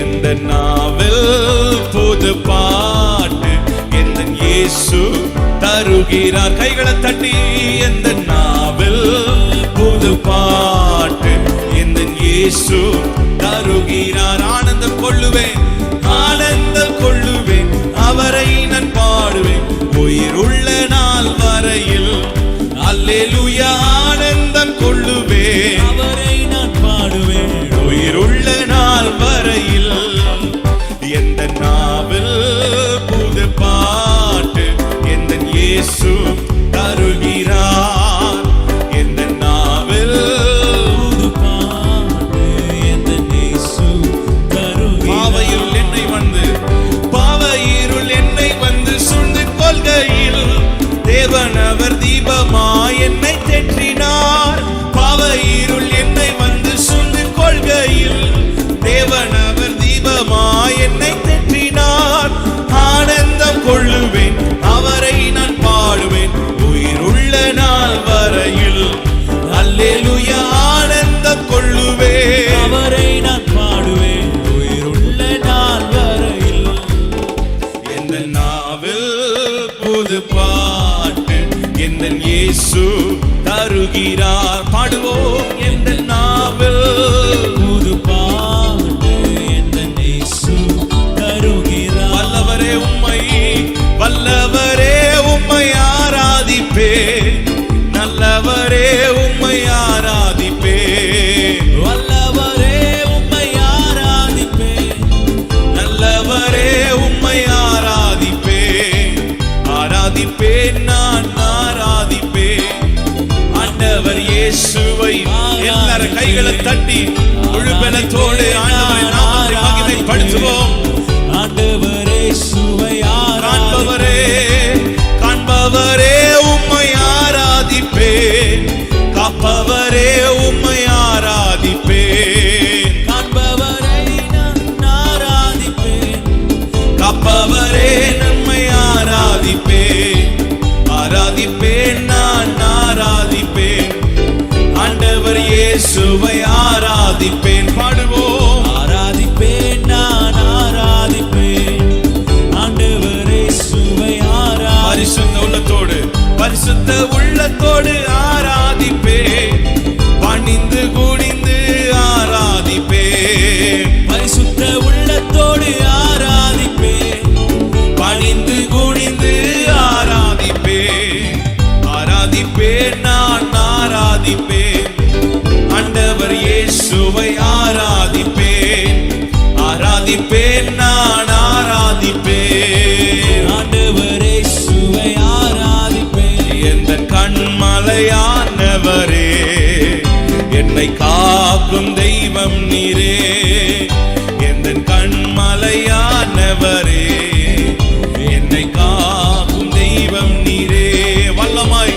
எந்த நாவில் புது பாட்டு எந்த இயேசு தருகிறார். கைகளை தட்டி எந்த நாவில் புது பாட்டு எந்த இயேசு தருகிறார். ஆனந்தம் கொள்ளுவேன், ஆனந்தம் கொள்ளுவேன், அவரை நான் பாடுவேன் உயிருள்ள நாள் வரையில். அல்லேலூயா. ஆனந்தம் கொள்ளுவேன், அவரை நான் பாடுவேன் உயிருள்ள நாள் வரையில். எந்த நாவில் புது பாட்டு எந்த இயேசு தருகிறார். எந்த நாவில் புது பாட்டு எந்த இயேசு தருகிறார். பாவையில் என்னை வந்து பாவையிருள் என்னை வந்து சூழ்ந்து கொள்கையில் தேவன் அவர் தீபமாய் என்னை தேற்றினார். பாவையிருள் என்னை வந்து சூழ்ந்து கொள்கையில் தேவன் அவர் தீபமாய் என்னை தேற்றினார். ஆனந்தம் கொள்ளுவேன், அவரை நான் பாடுவேன் உயிருள்ள நாள் வரையில். அல்லேலூயா. ஆனந்தம் கொள்ளுவேன், அவரை நான் பாடுவேன் உயிருள்ள நாள் வரையில். எந்த நாவில் புது பாட்டு எந்த இயேசு தருகிறார். பாடுவோம். எந்த நாவில் புது பாட்டு எந்த இயேசு தருகிறார். வல்லவரே உம்மை, வல்லவரே உம்மை ஆராதிப்பே, நல்லவரே உம்மை ஆராதிப்பே. வல்லவரே உம்மை ஆராதிப்பே, நல்லவரே உம்மை ஆராதிப்பே. ஆராதிப்பேன், நான் ஆராதிப்பேன் ஆண்டவர் இயேசுவை. எல்லாரும் கைகளை தட்டி முழு பலத்தோடு ஆண்டவரை நாமத்தை மகிமைப்படுத்துவோம். ஆண்டவர் இயேசுவை காண்பவரே, காண்பவரே உம்மை ஆராதிப்பேன், காப்பவரே உம்மை ஆராதிப்பேன். காண்பவரை நான் ஆராதிப்பேன், காப்பவரே நம்மை ஆராதிப்பேன். ஆராதிப்பேன், நான் ஆராதிப்பேன் ஆண்டவர் இயேசுவை ஆராதிப்பேன். பாடுவோம். ஆராதிப்பேன், நான் ஆராதிப்பேன் ஆண்டவர் இயேசுவை ஆராதிப்பேன். பரிசுத்த உள்ளத்தோடு, பரிசுத்த உள்ளத்தோடு ஆராதிப்பேன், பணிந்து குனிந்து ஆராதிப்பேன். பரிசுத்த உள்ளத்தோடு ஆராதிப்பேன், பணிந்து குனிந்து ஆராதிப்பேன். ஆராதிப்பேன், நான் ஆராதிப்பேன் ஆண்டவர் இயேசுவை ஆராதிப்பேன். ஆராதிப்பேன், நான் ஆராதிப்பேன் ஆண்டவர் இயேசுவை ஆராதிப்பேன். எந்த கண்மலையானவரே, என்னை காக்கும் தெய்வம் நீரே. எந்த கண்மலையானவரே, என்னை காக்கும் தெய்வம் நீரே. வல்லமை,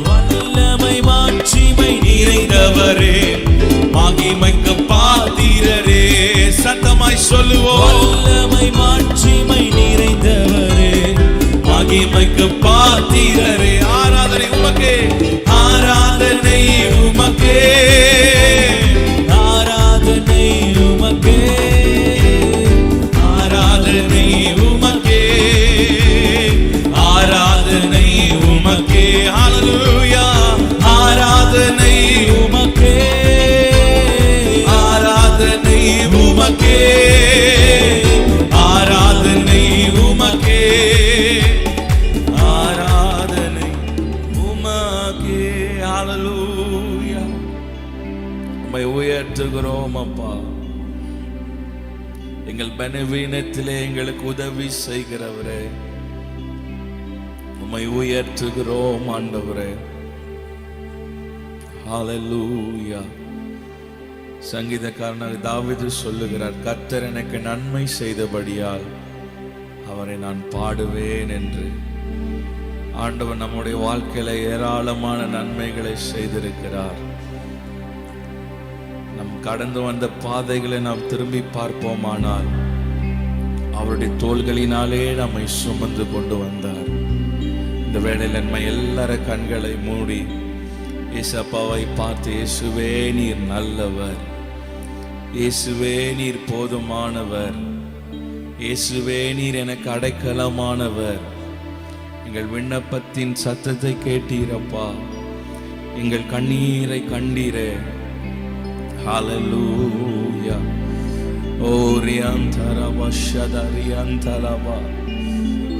வல்லமை மாட்சிமை நிறைந்தவரே, மகிமைக்கு பாத்திரரே. சத்தமாய் சொல்லுவோம். வல்லமை மாட்சிமை நிறைந்தவரே, மகிமைக்கு பாத்திரரே. ஆராதனை உமக்கே, ஆராதனை உமக்கே, ஆராதனை உமக்கே, ஆராதனை உமக்கே, ஆராதனை உமக்கே. ஹல்லேலூயா. ஆராதனை உமக்கே, ஆராதனை உமக்கே, ஆராதனை உமக்கே, ஆராதனை உமக்கே. ஹல்லேலூயா. உம்மை உயர்த்துகிறோம் அப்பா. எங்கள் பலவீனத்திலே எங்களுக்கு உதவி செய்கிறவரே, உம்மை உயர்த்துகிறோம் ஆண்டவரே. ஹல்லேலூயா. சங்கீதக்காரனாக தாவீது சொல்லுகிறார், கர்த்தர் எனக்கு நன்மை செய்தபடியால் அவரை நான் பாடுவேன் என்று. ஆண்டவர் நம்முடைய வாழ்க்கையில ஏராளமான நன்மைகளை செய்திருக்கிறார். நம் கடந்து வந்த பாதைகளை நாம் திரும்பி பார்ப்போமானால் அவருடைய தோள்களினாலே நம்மை சுமந்து கொண்டு வந்தார். இந்த வேளையில் நம்ம எல்லார கண்களை மூடி இயேசுவை பார்த்து, இயேசுவே நீர் நல்லவர், இயேசுவே நீர் போதுமானவர், இயேசுவே நீர் எனக்கு அடைக்கலமானவர். எங்கள் விண்ணப்பத்தின் சத்தத்தை கேட்டீரப்பா, எங்கள் கண்ணீரை கண்டீரே. ஹல்லேலூயா. ஓ ரியாந்தரவா ஷதரியாந்தரவா.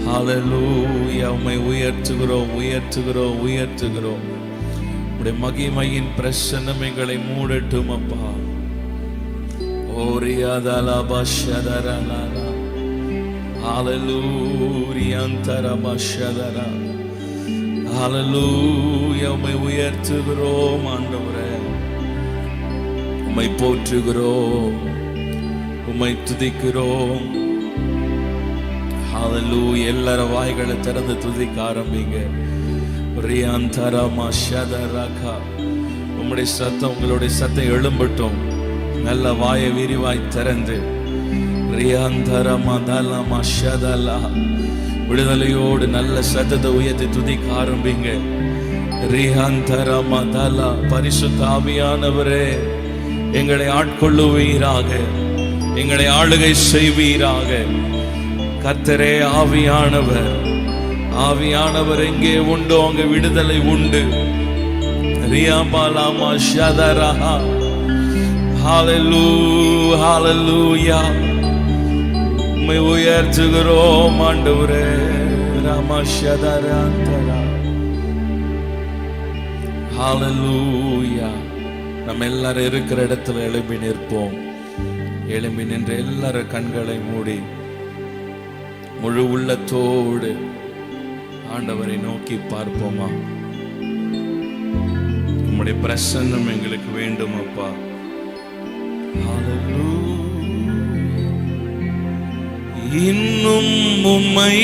ஹல்லேலூயா. உம்மை உயர்த்துகிறோம், உயர்த்துகிறோம், உயர்த்துகிறோம். உம்முடைய மகிமையின் பிரசன்னம் எங்களை மூடட்டும் அப்பா. ஓ ரியாதலபா ஷதரலலா. ஹல்லேலூயா. அந்தரபா ஷதரா. ஹல்லேலூயா. உம்மை உயர்த்துகிறோம் ஆண்டவரே, உம்மை போற்றுகிறோம், உம்மை துதிக்கிறோம். ஹல்லேலூயா. எல்லாரும் வாய்களை திறந்து துதிக்க ஆரம்பிங்க. ரியாந்தரமா ஷதரகா. உம்முடைய சத்தம், உங்களுடைய சத்தம் எழும்பட்டும். நல்ல வாயை விரிவாய் திறந்து ரியாந்தரமா தலமா ஷதலா. விடுதலையோடு நல்ல சத்தத்தை உயர்த்தி துதிக்க ஆரம்பிங்க. ரியாந்தரமா தலா. பரிசுத்த ஆவியானவரே, எங்களை ஆட்கொள்ளுவீராக, எங்களை ஆளுகை செய்வீராக. கர்த்தரே ஆவியானவர், ஆவியானவர் எங்கே உண்டோ அங்கே விடுதலை உண்டு. ரியாபாலாமா ஷதரஹா. ஹல்லேலூயா, ஹல்லேலூயா. உம்மை உயர்த்துகிறோம் ஆண்டவரே. ராமா ஷதராந்தரா. ஹல்லேலூயா. நம்ம எல்லாரும் இருக்கிற இடத்துல எழும்பி நிற்போம். எழும்பி நின்று எல்லாரும் கண்களை மூடி முழு உள்ளத்தோடு ஆண்டவரை நோக்கி பார்ப்போமா. உம்முடைய பிரசன்னம் எங்களுக்கு வேண்டும் அப்பா. இன்னும் உம்மை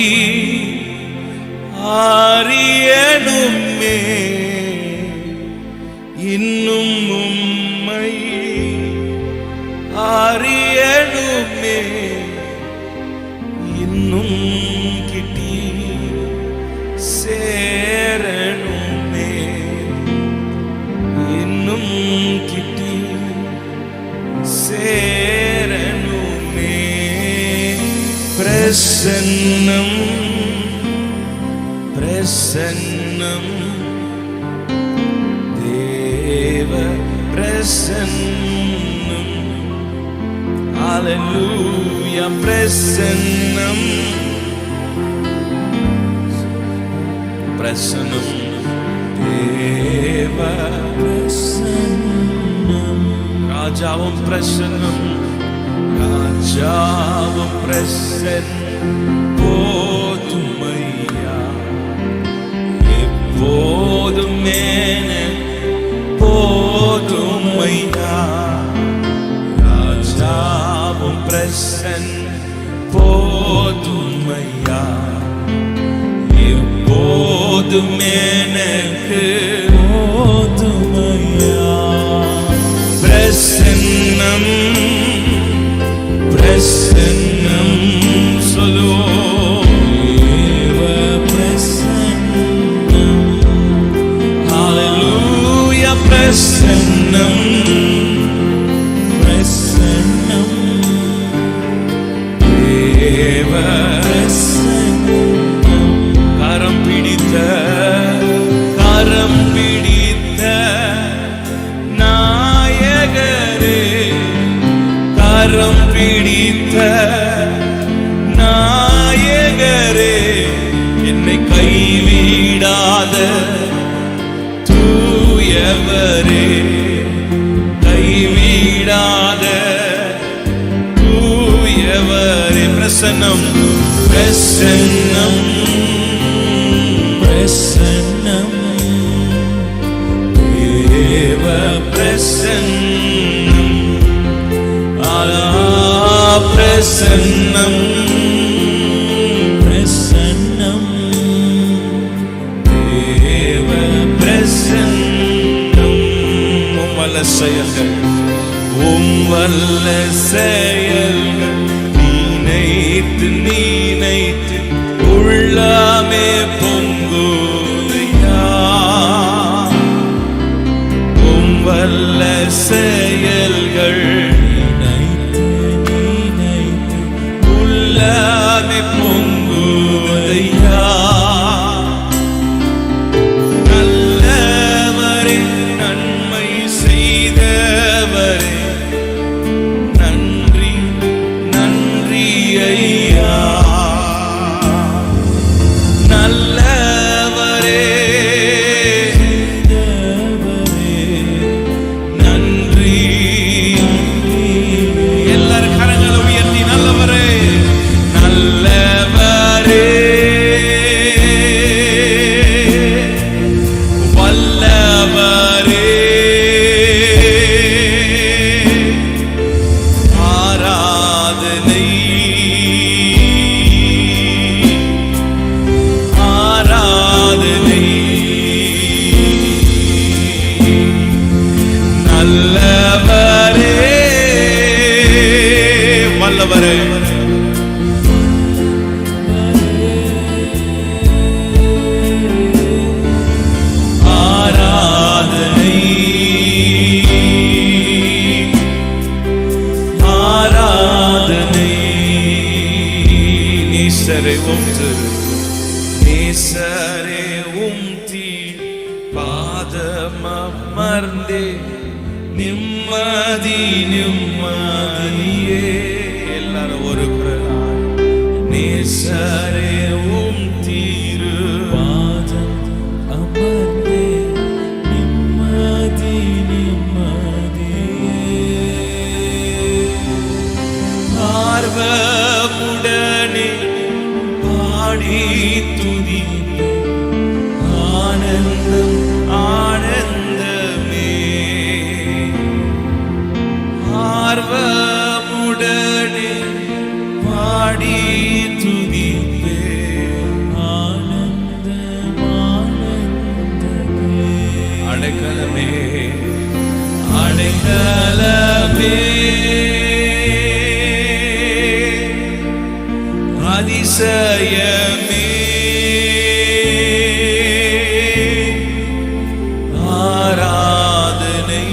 அறியணுமே, இன்னும் உம்மை அறியணுமே, இன்னும் கிட்டி சேரணுமே, இன்னும் கிட்டி சேரணுமே. பிரசன்னம், பிரசன்னம், தேவ பிரசன்னம். ஹல்லேலூயா. பிரசன்னம், பிரசன்னம், தேவ பிரசன்னம். ராஜாவும் பிரசன்னம், ராஜாவும் பிரசன்னம் போதுமையா. எப்போதும் போதுமையா. ராஜாவும் பிரசன்னம் போதுமையா. எப்போதும் எனக்கு போதுமையா. பிரசன்னம், பிரசன்னம் சொல்லுவோம். பிரசன்னம். ஹல்லேலூயா. பிரசன்னம், பிரசன்னம், தேவ பிரசன்னம். கரம் பிடித்த, கரம் பிடித்த நாயகரே, கரம் பிடித்த நாயகரே, என்னை கைவிடாத தூயவரே, கைவிடாத தூயவரே. பிரசன்னம், பிரசன்னம், பிரசன்னம், தேவ பிரசன்னம். பிரசன்னம், பிரசன்னம், தேவ பிரசன்னம். உம்மல்ல செயல்கள், உம்மல்ல செயல்கள் நினைத்து நினைத்து உள்ளமே பொங்குதையா. உம்மல்ல செயல்கள் வெள்ளமே பொங்குதையா. நல்லவரே, நன்மை செய்தவரே, நன்றி நன்றி ஐயா. நல்லவரே, நன்றி. எல்லாரும் கரங்களை உயர்த்தி நல்லவரே, நல்லவரே, வல்லவரே, ஆராதனை ஆராதனை. நல்லவரே, வல்லவரே, ஆராதனை ஆராதனை. நேசரே நேசரே உம்தி பாதமர்ந்தே நிம்மதி நிம்மதியே. எல்லாரும் ஒரு குரலாய் நேசரே உம் தீரு பாதம் அமர்ந்தே நிம்மதி நிம்மதியே. ஆர்வமுடனே பாடி துதி ஆனந்தம் ஆனந்தமே. ஆர்வமுடனே பாடி துதிப்பே ஆனந்தம் ஆனந்தமே. அடைக்கலமே அடைக்கலமே, அதிசயமே, ஆராதனை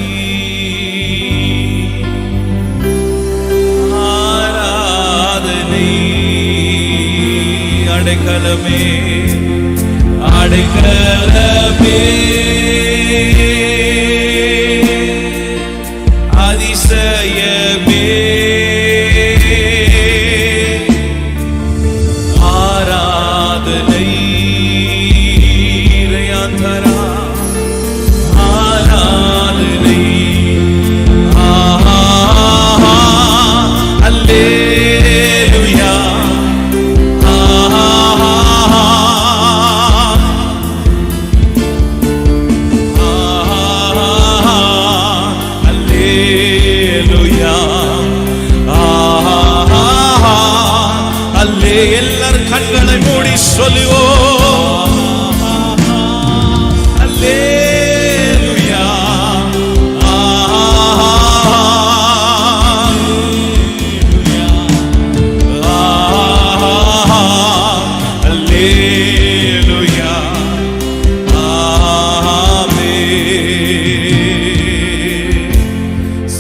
ஆராதனை. அடைக்கலமே அடைக்கலமே, அதிசயமே, ஆராதனை. ரயாந்தரா ஆராதனை. அல்லேலூயா, அல்லேலூயா, அல்லே. எல்லாரும் கண்களை மூடி சொல்லுவோம் அல்லேலூயா, அல்லேலூயா, ஆமென்.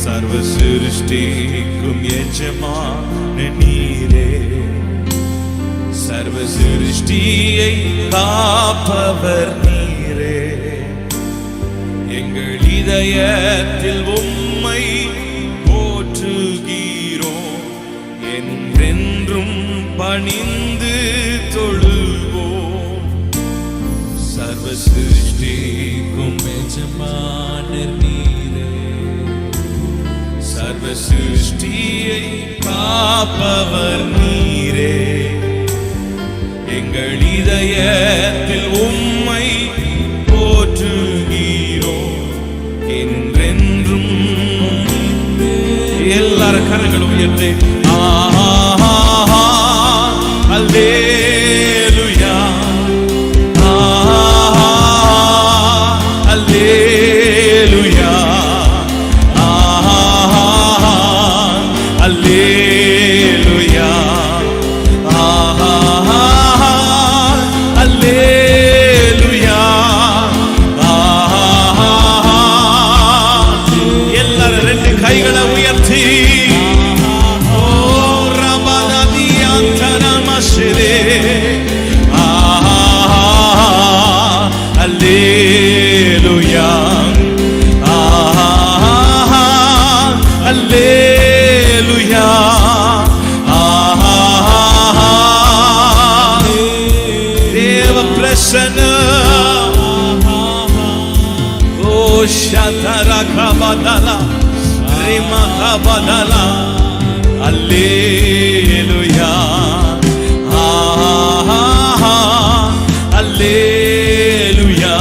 சர்வ சிருஷ்டிக்கும் எஜமான நீரே, சர்வ சிருஷ்டியை காப்பவர் நீரே. எங்கள் இதயத்தில் உம்மை போற்றுகிறோம், என்றென்றும் பணிந்து தொழுவோம். சர்வ சிருஷ்டிக்கும் எஜமானர் நீரே, சர்வ சிருஷ்டியை காப்பவர் நீரே. எங்கள் இதயத்தில் உம்மை போற்றுகிறோம், என்றென்றும். எல்லாரும் கரங்களும் உயர்த்தி அல்லேலூயா, அல்லேலூயா, அல்லேலூயா, அல்லேலூயா. எல்லாரும் ரெண்டு கைகளை உயர்த்தி ஓ ரபனதியாந்த அல்லேலூயா. தேவ பிரசன்னம். ஓ ஷதரகபதலா ரிமகபதலா. அல்லேலூயா. அல்லேலூயா.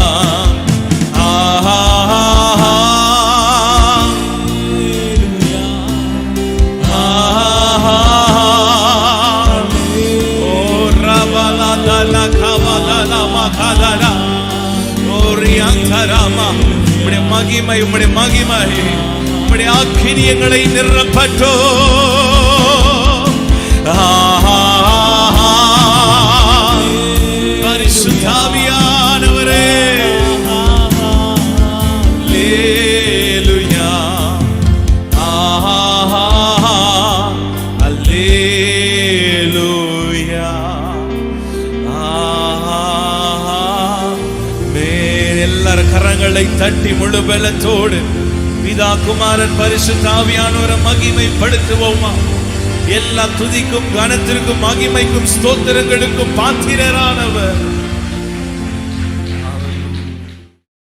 மகிமை உம்முடைய மகிமை உம்முடைய அக்கினியங்களை நிரப்பட்டோ. பரிசுத்த ஆவியானவரே. அல்லேலூயா. அல்லேலூயா. எல்லாரும் கரங்களை தட்டி முழு பலத்தோடு பிதா குமாரன் பரிசுத்த ஆவியானவரை மகிமைப்படுத்துவோமா. எல்லா துதிக்கும் கனத்திற்கும் மகிமைக்கும் ஸ்தோத்திரங்களுக்கும் பாத்திரரானவர்.